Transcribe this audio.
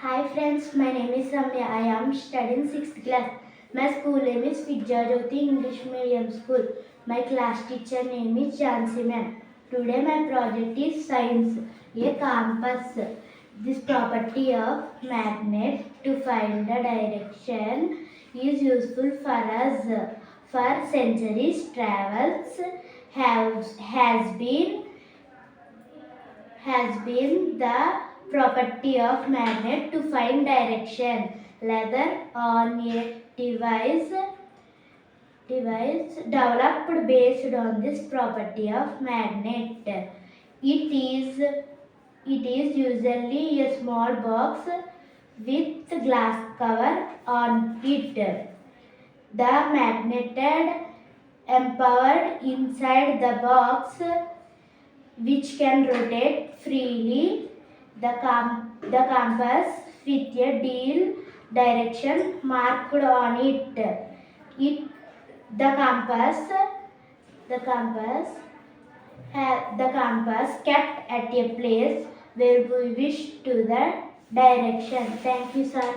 Hi friends, my name is Ramya. I am studying 6th class. My school name is VidyaJyothiSchool English Medium School. My class teacher name is Jansi ma'am. Today my project is science, a compass. This property of magnet to find the direction is useful for us. For centuries travels has been the property of magnet to find direction. Leather on a device developed based on this property of magnet. It is usually a small box with glass cover on it. The magnet empowered inside the box which can rotate freely. The compass with a deal direction marked on it. The compass kept at a place where we wish to the direction. Thank you, sir.